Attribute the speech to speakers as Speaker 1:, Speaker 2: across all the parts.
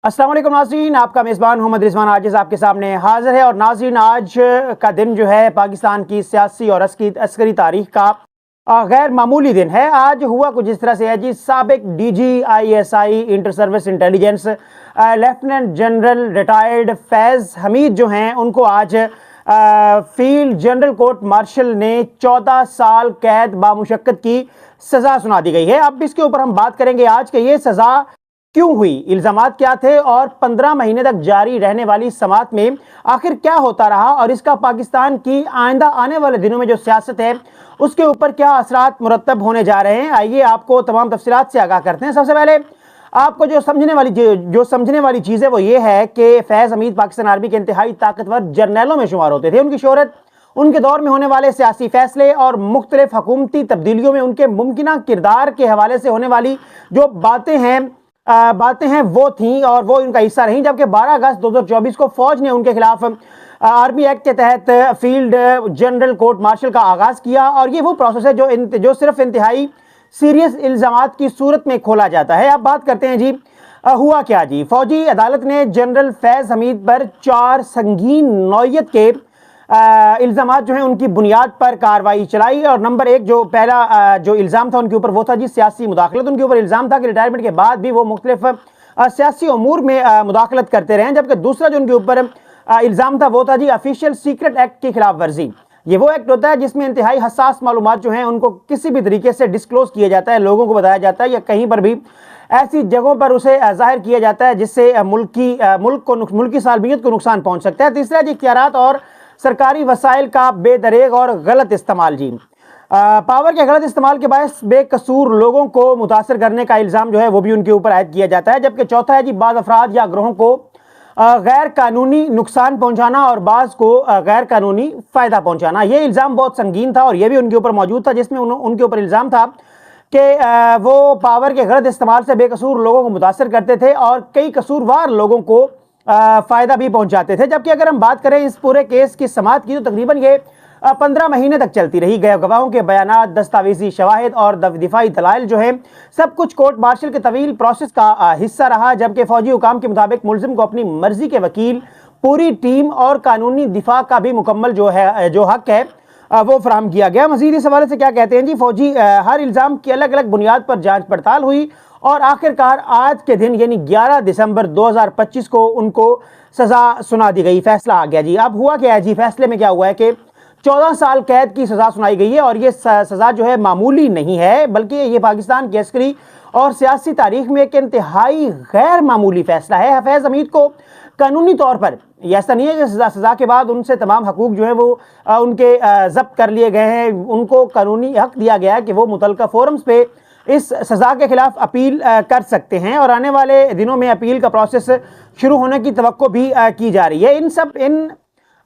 Speaker 1: السلام علیکم ناظرین، آپ کا میزبان محمد رضوان عاجز آپ کے سامنے حاضر ہے۔ اور ناظرین، آج کا دن جو ہے پاکستان کی سیاسی اور عسکری تاریخ کا غیر معمولی دن ہے۔ آج ہوا کچھ اس طرح سے ہے سابق ڈی جی ISI inter services intelligence lieutenant general retired Faiz Hameed جو ہیں ان کو آج فیلڈ جنرل کورٹ مارشل نے 14 سال قید بامشقت کی سزا سنا دی گئی ہے۔ اب اس کے اوپر ہم بات کریں گے آج کہ یہ سزا کیوں ہوئی، الزامات کیا تھے اور 15 مہینے تک جاری رہنے والی سماعت میں آخر کیا ہوتا رہا، اور اس کا پاکستان کی آئندہ آنے والے دنوں میں جو سیاست ہے اس کے اوپر کیا اثرات مرتب ہونے جا رہے ہیں۔ آئیے آپ کو تمام تفصیلات سے آگاہ کرتے ہیں۔ سب سے پہلے آپ کو جو سمجھنے والی چیز ہے وہ یہ ہے کہ فیض حمید پاکستان آرمی کے انتہائی طاقتور جرنیلوں میں شمار ہوتے تھے۔ ان کی شہرت، ان کے دور میں ہونے والے سیاسی فیصلے اور مختلف حکومتی تبدیلیوں میں ان کے ممکنہ کردار کے حوالے سے ہونے والی جو باتیں ہیں وہ تھیں اور وہ ان کا حصہ رہیں۔ جبکہ 12 اگست 2024 کو فوج نے ان کے خلاف آرمی ایکٹ کے تحت فیلڈ جنرل کورٹ مارشل کا آغاز کیا، اور یہ وہ پروسیس ہے جو صرف انتہائی سیریس الزامات کی صورت میں کھولا جاتا ہے۔ اب بات کرتے ہیں ہوا کیا فوجی عدالت نے جنرل فیض حمید پر 4 سنگین نوعیت کے الزامات جو ہیں ان کی بنیاد پر کارروائی چلائی، اور نمبر 1 پہلا جو الزام تھا ان کے اوپر وہ تھا سیاسی مداخلت۔ ان کے اوپر الزام تھا کہ ریٹائرمنٹ کے بعد بھی وہ مختلف سیاسی امور میں مداخلت کرتے رہے۔ جبکہ دوسرا جو ان کے اوپر الزام تھا وہ تھا آفیشیل سیکرٹ ایکٹ کی خلاف ورزی۔ یہ وہ ایکٹ ہوتا ہے جس میں انتہائی حساس معلومات جو ہیں ان کو کسی بھی طریقے سے ڈسکلوز کیا جاتا ہے، لوگوں کو بتایا جاتا ہے، یا کہیں پر بھی ایسی جگہوں پر اسے ظاہر کیا جاتا ہے جس سے ملکی سالمیت کو نقصان پہنچ سکتا ہے۔ تیسرا اختیارات اور سرکاری وسائل کا بے دریغ اور غلط استعمال۔ پاور کے غلط استعمال کے باعث بے قصور لوگوں کو متاثر کرنے کا الزام جو ہے وہ بھی ان کے اوپر عائد کیا جاتا ہے۔ جبکہ چوتھا ہے بعض افراد یا گروہوں کو غیر قانونی نقصان پہنچانا اور بعض کو غیر قانونی فائدہ پہنچانا۔ یہ الزام بہت سنگین تھا اور یہ بھی ان کے اوپر موجود تھا، جس میں ان کے اوپر الزام تھا کہ وہ پاور کے غلط استعمال سے بے قصور لوگوں کو متاثر کرتے تھے اور کئی قصوروار لوگوں کو فائدہ بھی پہنچاتے تھے۔ جبکہ اگر ہم بات کریں اس پورے کیس کی سماعت کی تو تقریباً یہ 15 مہینے تک چلتی رہی۔ گواہوں کے بیانات، دستاویزی شواہد اور دفاعی دلائل جو ہیں سب کچھ کورٹ مارشل کے طویل پروسیس کا حصہ رہا۔ جبکہ فوجی حکام کے مطابق ملزم کو اپنی مرضی کے وکیل، پوری ٹیم اور قانونی دفاع کا بھی مکمل جو حق ہے وہ فراہم کیا گیا۔ مزید اس حوالے سے کیا کہتے ہیں فوجی ہر الزام کی الگ الگ بنیاد پر جانچ پڑتال ہوئی اور آخرکار آج کے دن یعنی 11 دسمبر 2025 کو ان کو سزا سنا دی گئی، فیصلہ آ گیا۔ اب ہوا کیا ہے فیصلے میں کیا ہوا ہے کہ 14 سال قید کی سزا سنائی گئی ہے، اور یہ سزا جو ہے معمولی نہیں ہے، بلکہ یہ پاکستان کی عسکری اور سیاسی تاریخ میں ایک انتہائی غیر معمولی فیصلہ ہے۔ فیض حمید کو قانونی طور پر یہ ایسا نہیں ہے کہ سزا کے بعد ان سے تمام حقوق جو ہیں وہ ان کے ضبط کر لیے گئے ہیں۔ ان کو قانونی حق دیا گیا ہے کہ وہ متعلقہ فورمز پہ اس سزا کے خلاف اپیل کر سکتے ہیں، اور آنے والے دنوں میں اپیل کا پروسیس شروع ہونے کی توقع بھی کی جا رہی ہے۔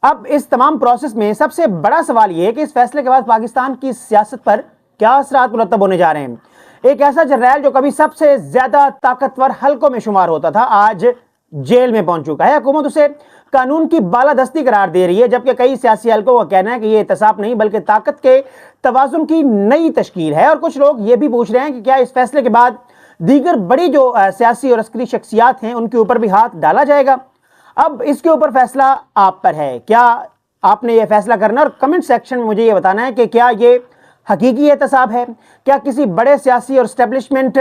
Speaker 1: اب اس تمام پروسیس میں سب سے بڑا سوال یہ ہے کہ اس فیصلے کے بعد پاکستان کی سیاست پر کیا اثرات مرتب ہونے جا رہے ہیں۔ ایک ایسا جرنیل جو کبھی سب سے زیادہ طاقتور حلقوں میں شمار ہوتا تھا آج جیل میں پہنچ چکا ہے۔ حکومت اسے قانون کی بالادستی قرار دے رہی ہے، جبکہ کئی سیاسی حلقوں کا کہنا ہے کہ یہ احتساب نہیں بلکہ طاقت کے توازن کی نئی تشکیل ہے۔ اور کچھ لوگ یہ بھی پوچھ رہے ہیں کہ کیا اس فیصلے کے بعد دیگر بڑی جو سیاسی اور عسکری شخصیات ہیں ان کے اوپر بھی ہاتھ ڈالا جائے گا۔ اب اس کے اوپر فیصلہ آپ پر ہے، کیا آپ نے یہ فیصلہ کرنا، اور کمنٹ سیکشن میں مجھے یہ بتانا ہے کہ کیا یہ حقیقی احتساب ہے، کیا کسی بڑے سیاسی اور اسٹیبلشمنٹ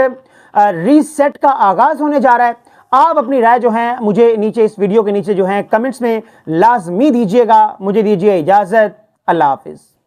Speaker 1: ریسیٹ کا آغاز ہونے جا رہا ہے۔ آپ اپنی رائے جو ہیں مجھے نیچے اس ویڈیو کے نیچے جو ہیں کمنٹس میں لازمی دیجیے گا۔ مجھے دیجیے اجازت، اللہ حافظ۔